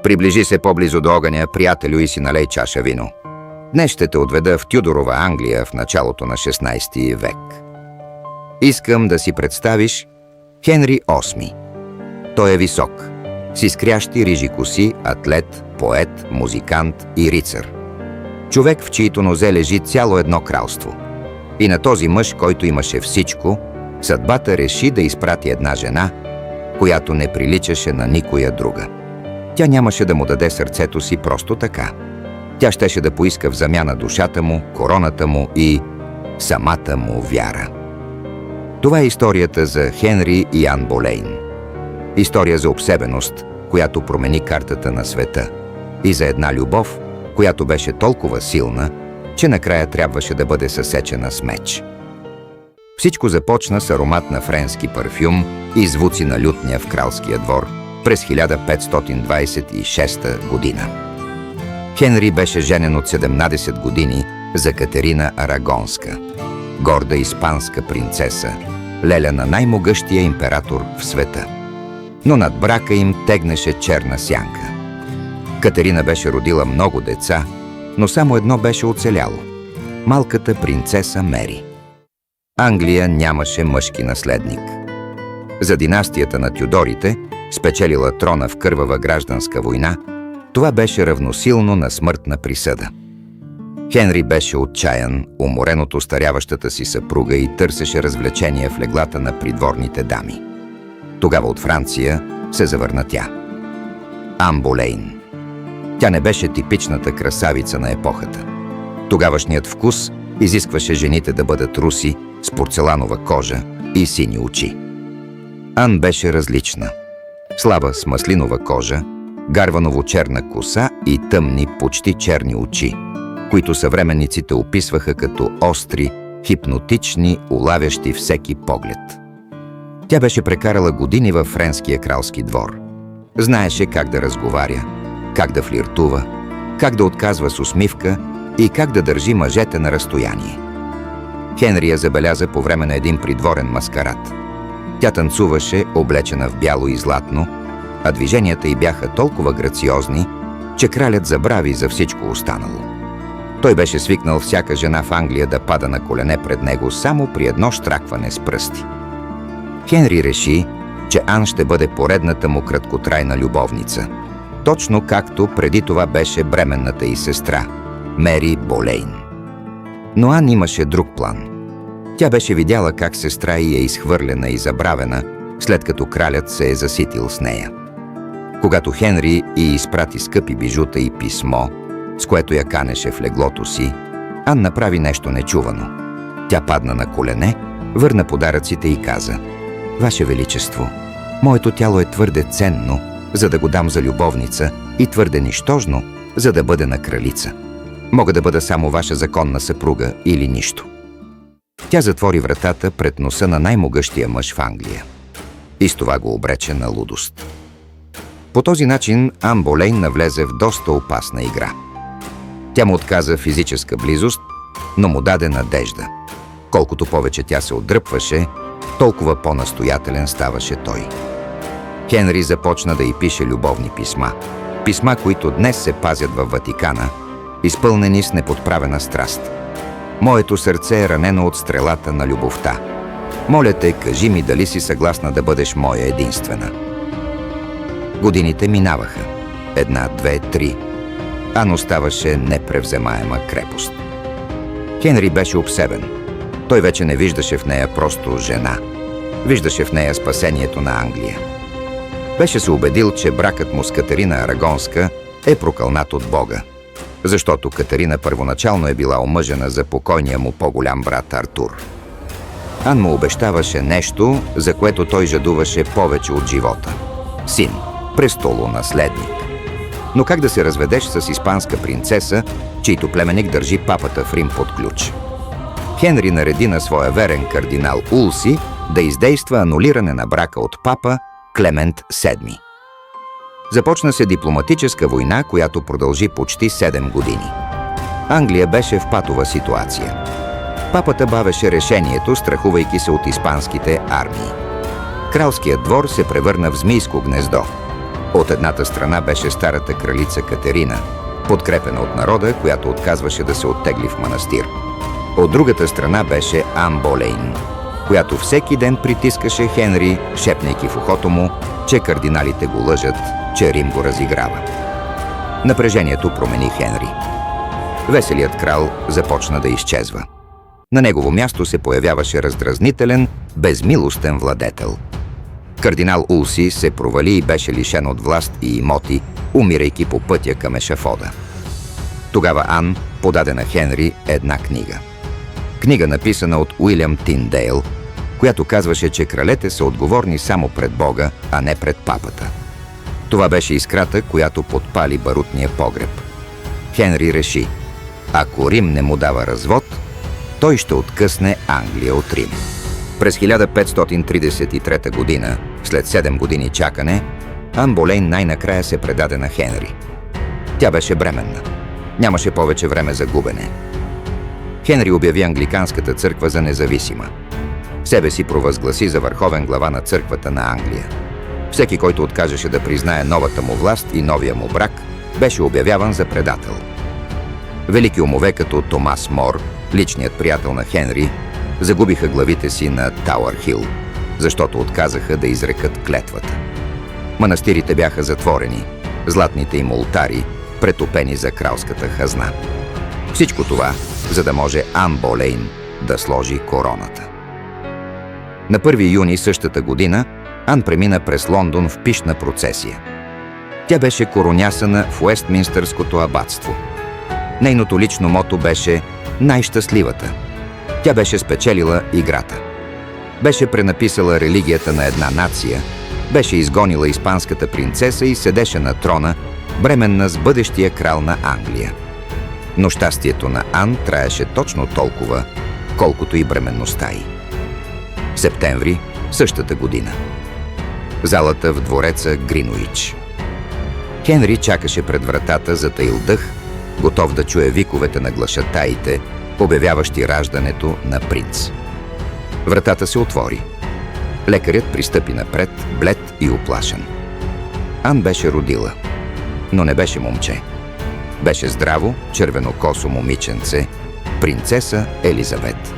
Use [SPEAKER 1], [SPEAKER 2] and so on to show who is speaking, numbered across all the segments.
[SPEAKER 1] Приближи се по-близо до огъня, приятелю, и си налей чаша вино. Днес ще те отведа в Тюдорова Англия в началото на 16 век. Искам да си представиш Хенри VIII. Той е висок, с изкрящи рижи коси, атлет, поет, музикант и рицар. Човек, в чието нозе лежи цяло едно кралство. И на този мъж, който имаше всичко, съдбата реши да изпрати една жена, която не приличаше на никоя друга. Тя нямаше да му даде сърцето си просто така. Тя щеше да поиска в замяна душата му, короната му и самата му вяра. Това е историята за Хенри и Ан Болейн. История за обсебеност, която промени картата на света. И за една любов, която беше толкова силна, че накрая трябваше да бъде съсечена с меч. Всичко започна с аромат на френски парфюм и звуци на лютня в кралския двор през 1526 година. Хенри беше женен от 17 години за Катерина Арагонска, горда испанска принцеса, леля на най-могъщия император в света. Но над брака им тегнеше черна сянка. Катерина беше родила много деца, но само едно беше оцеляло – малката принцеса Мери. Англия нямаше мъжки наследник. За династията на Тюдорите, спечелила трона в кървава гражданска война, това беше равносилно на смъртна присъда. Хенри беше отчаян, уморен от остаряващата си съпруга и търсеше развлечение в леглата на придворните дами. Тогава от Франция се завърна тя. Ан Болейн. Тя не беше типичната красавица на епохата. Тогавашният вкус изискваше жените да бъдат руси, с порцеланова кожа и сини очи. Ан беше различна. Слаба с маслинова кожа, гарваново-черна коса и тъмни, почти черни очи, които съвременниците описваха като остри, хипнотични, улавящи всеки поглед. Тя беше прекарала години във френския кралски двор. Знаеше как да разговаря, как да флиртува, как да отказва с усмивка и как да държи мъжете на разстояние. Хенри я забеляза по време на един придворен маскарад. Тя танцуваше, облечена в бяло и златно, а движенията й бяха толкова грациозни, че кралят забрави за всичко останало. Той беше свикнал всяка жена в Англия да пада на колене пред него само при едно щракване с пръсти. Хенри реши, че Ан ще бъде поредната му краткотрайна любовница, точно както преди това беше бременната й сестра, Мери Болейн. Но Ан имаше друг план. Тя беше видяла как сестра й е изхвърлена и забравена, след като кралят се е заситил с нея. Когато Хенри й изпрати скъпи бижута и писмо, с което я канеше в леглото си, Ан направи нещо нечувано. Тя падна на колене, върна подаръците и каза: „Ваше Величество, моето тяло е твърде ценно, за да го дам за любовница, и твърде нищожно, за да бъде на кралица. Мога да бъда само ваша законна съпруга или нищо.“ Тя затвори вратата пред носа на най-могъщия мъж в Англия. И с това го обрече на лудост. По този начин Ан Болейн навлезе в доста опасна игра. Тя му отказа физическа близост, но му даде надежда. Колкото повече тя се отдръпваше, толкова по-настоятелен ставаше той. Хенри започна да й пише любовни писма. Писма, които днес се пазят във Ватикана, изпълнени с неподправена страст. „Моето сърце е ранено от стрелата на любовта. Моля те, кажи ми дали си съгласна да бъдеш моя единствена.“ Годините минаваха. 1, 2, 3. Ан оставаше непревземаема крепост. Хенри беше обсебен. Той вече не виждаше в нея просто жена. Виждаше в нея спасението на Англия. Беше се убедил, че бракът му с Катерина Арагонска е прокълнат от Бога, защото Катерина първоначално е била омъжена за покойния му по-голям брат Артур. Ан му обещаваше нещо, за което той жадуваше повече от живота – син, престолонаследник. Но как да се разведеш с испанска принцеса, чийто племенник държи папата в Рим под ключ? Хенри нареди на своя верен кардинал Улси да издейства анулиране на брака от папа Клемент VII. Започна се дипломатическа война, която продължи почти 7 години. Англия беше в патова ситуация. Папата бавеше решението, страхувайки се от испанските армии. Кралският двор се превърна в змийско гнездо. От едната страна беше старата кралица Катерина, подкрепена от народа, която отказваше да се оттегли в манастир. От другата страна беше Ан Болейн, която всеки ден притискаше Хенри, шепнейки в ухото му, че кардиналите го лъжат, че Рим го разиграва. Напрежението промени Хенри. Веселият крал започна да изчезва. На негово място се появяваше раздразнителен, безмилостен владетел. Кардинал Улси се провали и беше лишен от власт и имоти, умирайки по пътя към ешафода. Тогава Ан подаде на Хенри една книга. Книга, написана от Уилям Тиндейл, която казваше, че кралете са отговорни само пред Бога, а не пред папата. Това беше искрата, която подпали барутния погреб. Хенри реши, ако Рим не му дава развод, той ще откъсне Англия от Рим. През 1533 година, след 7 години чакане, Ан Болейн най-накрая се предаде на Хенри. Тя беше бременна. Нямаше повече време за губене. Хенри обяви англиканската църква за независима. Себе си провъзгласи за върховен глава на църквата на Англия. Всеки, който откажеше да признае новата му власт и новия му брак, беше обявяван за предател. Велики умове като Томас Мор, личният приятел на Хенри, загубиха главите си на Тауър Хил, защото отказаха да изрекат клетвата. Манастирите бяха затворени, златните им олтари претопени за кралската хазна. Всичко това, за да може Ан Болейн да сложи короната. На 1 юни същата година Ан премина през Лондон в пищна процесия. Тя беше коронясана в Уестминстърското абатство. Нейното лично мото беше «Най-щастливата». Тя беше спечелила играта. Беше пренаписала религията на една нация, беше изгонила испанската принцеса и седеше на трона, бременна с бъдещия крал на Англия. Но щастието на Ан траеше точно толкова, колкото и бременността й. Септември същата година. Залата в двореца Гринуич. Хенри чакаше пред вратата, затаил дъх, готов да чуе виковете на глашатаите, обявяващи раждането на принц. Вратата се отвори. Лекарят пристъпи напред, блед и уплашен. Ан беше родила, но не беше момче. Беше здраво, червенокосо момиченце, принцеса Елизабет.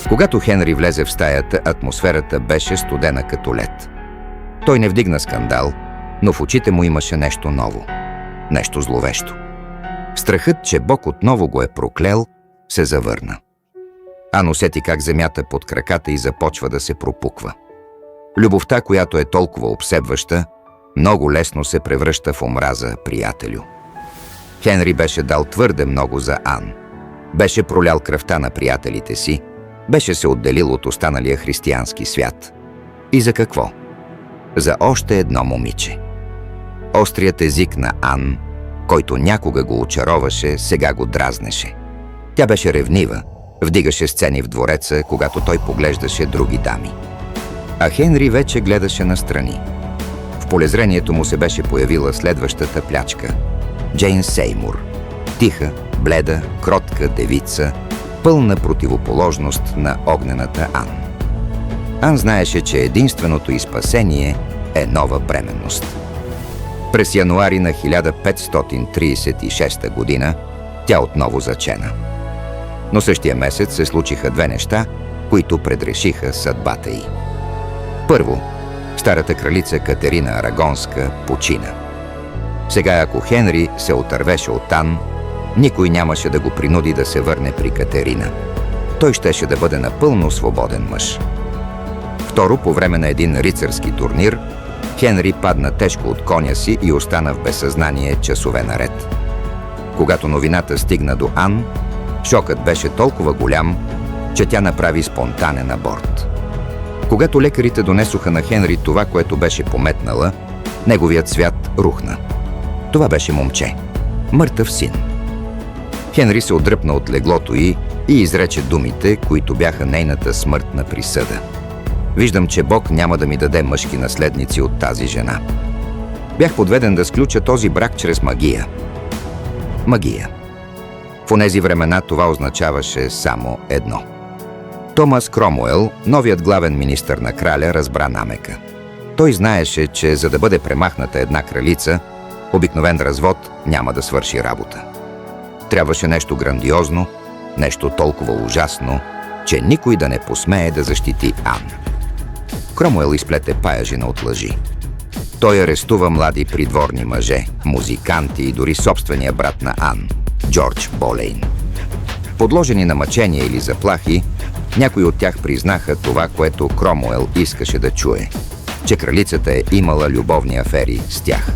[SPEAKER 1] Когато Хенри влезе в стаята, атмосферата беше студена като лед. Той не вдигна скандал, но в очите му имаше нещо ново, нещо зловещо. Страхът, че Бог отново го е проклел, се завърна. Ан усети как земята под краката й започва да се пропуква. Любовта, която е толкова обсебваща, много лесно се превръща в омраза, приятелю. Хенри беше дал твърде много за Ан. Беше пролял кръвта на приятелите си, беше се отделил от останалия християнски свят. И за какво? За още едно момиче. Острият език на Ан, който някога го очароваше, сега го дразнеше. Тя беше ревнива, вдигаше сцени в двореца, когато той поглеждаше други дами. А Хенри вече гледаше настрани. В полезрението му се беше появила следващата плячка – Джейн Сеймур. Тиха, бледа, кротка девица, пълна противоположност на огнената Ан. Ан знаеше, че единственото й спасение е нова бременност. През януари на 1536 година тя отново зачена. Но същия месец се случиха две неща, които предрешиха съдбата й. Първо, старата кралица Катерина Арагонска почина. Сега, ако Хенри се отървеше от Ан, никой нямаше да го принуди да се върне при Катерина. Той щеше да бъде напълно свободен мъж. Второ, по време на един рицарски турнир, Хенри падна тежко от коня си и остана в безсъзнание часове наред. Когато новината стигна до Ан, шокът беше толкова голям, че тя направи спонтанен аборт. Когато лекарите донесоха на Хенри това, което беше пометнала, неговият свят рухна. Това беше момче. Мъртъв син. Хенри се отдръпна от леглото й и изрече думите, които бяха нейната смъртна присъда. Виждам, че Бог няма да ми даде мъжки наследници от тази жена. Бях подведен да сключа този брак чрез магия. Магия. В онези времена това означаваше само едно. Томас Кромуел, новият главен министър на краля, разбра намека. Той знаеше, че за да бъде премахната една кралица, обикновен развод няма да свърши работа. Трябваше нещо грандиозно, нещо толкова ужасно, че никой да не посмее да защити Ан. Кромуел изплете паяжина от лъжи. Той арестува млади придворни мъже, музиканти и дори собствения брат на Ан, Джордж Болейн. Подложени на мъчения или заплахи, някои от тях признаха това, което Кромуел искаше да чуе, че кралицата е имала любовни афери с тях.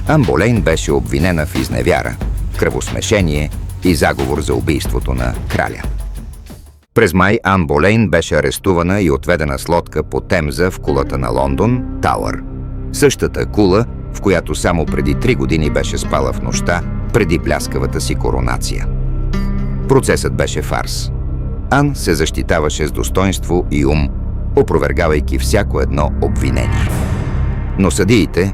[SPEAKER 1] Ан Болейн беше обвинена в изневяра, кръвосмешение и заговор за убийството на краля. През май Ан Болейн беше арестувана и отведена с лодка по Темза в кулата на Лондон, Тауър. Същата кула, в която само преди 3 години беше спала в нощта преди бляскавата си коронация. Процесът беше фарс. Ан се защитаваше с достоинство и ум, опровергавайки всяко едно обвинение. Но съдиите,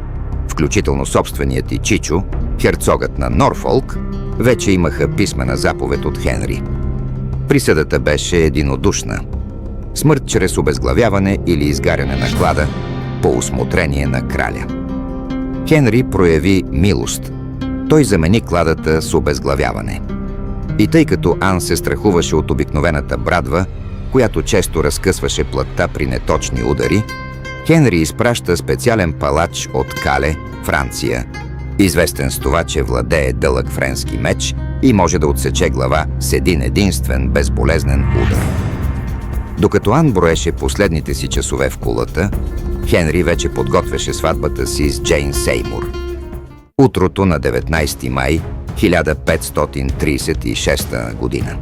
[SPEAKER 1] включително собственият и Чичо, херцогът на Норфолк, вече имаха писмена заповед от Хенри. Присъдата беше единодушна. Смърт чрез обезглавяване или изгаряне на клада по усмотрение на краля. Хенри прояви милост. Той замени кладата с обезглавяване. И тъй като Ан се страхуваше от обикновената брадва, която често разкъсваше плътта при неточни удари, Хенри изпраща специален палач от Кале, Франция, известен с това, че владее дълъг френски меч и може да отсече глава с един единствен безболезнен удар. Докато Ан броеше последните си часове в кулата, Хенри вече подготвяше сватбата си с Джейн Сеймур. Утрото на 19 май 1536 година.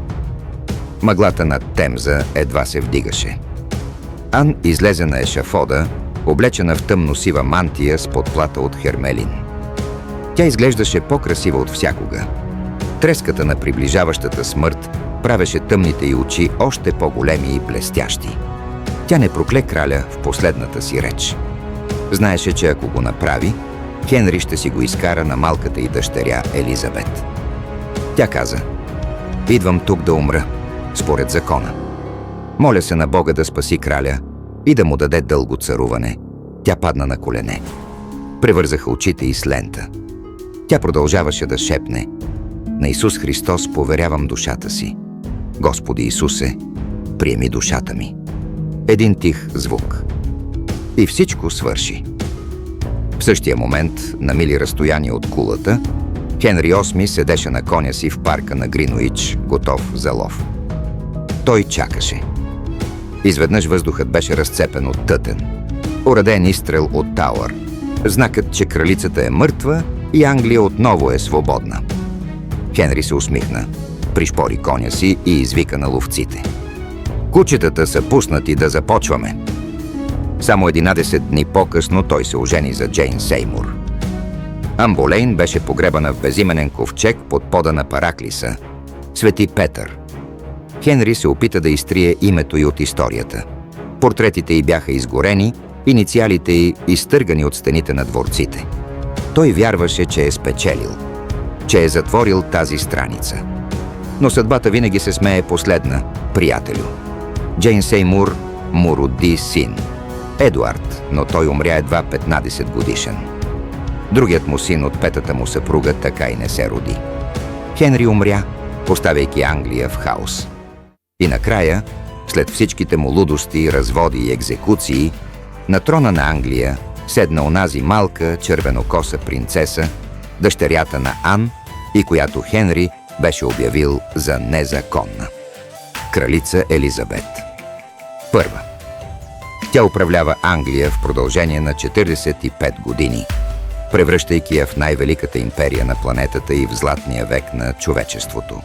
[SPEAKER 1] Мъглата над Темза едва се вдигаше. Ан излезе на ешафода, облечена в тъмно-сива мантия с подплата от хермелин. Тя изглеждаше по-красива от всякога. Треската на приближаващата смърт правеше тъмните й очи още по-големи и блестящи. Тя не прокле краля в последната си реч. Знаеше, че ако го направи, Хенри ще си го изкара на малката й дъщеря Елизабет. Тя каза: „Идвам тук да умра, според закона. Моля се на Бога да спаси краля и да му даде дълго царуване.“ Тя падна на колене. Превързаха очите й с лента. Тя продължаваше да шепне: „На Исус Христос поверявам душата си. Господи Исусе, приеми душата ми.“ Един тих звук. И всичко свърши. В същия момент, на мили разстояние от кулата, Хенри VIII седеше на коня си в парка на Гринуич, готов за лов. Той чакаше. Изведнъж въздухът беше разцепен от тътен. Уреден изстрел от Тауър. Знакът, че кралицата е мъртва и Англия отново е свободна. Хенри се усмихна, пришпори коня си и извика на ловците: „Кучетата са пуснати, да започваме.“ Само 11 дни по-късно той се ожени за Джейн Сеймур. Ан Болейн беше погребана в безименен ковчег под пода на Параклиса, Свети Петър. Хенри се опита да изтрие името й от историята. Портретите й бяха изгорени, инициалите й изтъргани от стените на дворците. Той вярваше, че е спечелил, че е затворил тази страница. Но съдбата винаги се смее последна, приятелю. Джейн Сеймур му роди син Едуард, но той умря едва 15 годишен. Другият му син от петата му съпруга така и не се роди. Хенри умря, поставяйки Англия в хаос. И накрая, след всичките му лудости, разводи и екзекуции, на трона на Англия седна онази малка червенокоса принцеса, дъщерята на Ан, и която Хенри беше обявил за незаконна. Кралица Елизабет. Първа. Тя управлява Англия в продължение на 45 години, превръщайки я в най-великата империя на планетата и в златния век на човечеството.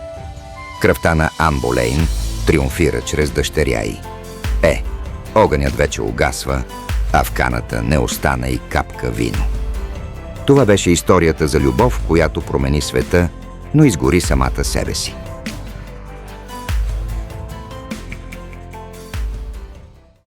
[SPEAKER 1] Кръвта на Ан Болейн триумфира чрез дъщеря й. Огънят вече угасва, а в каната не остана и капка вино. Това беше историята за любов, която промени света, но изгори самата себе си.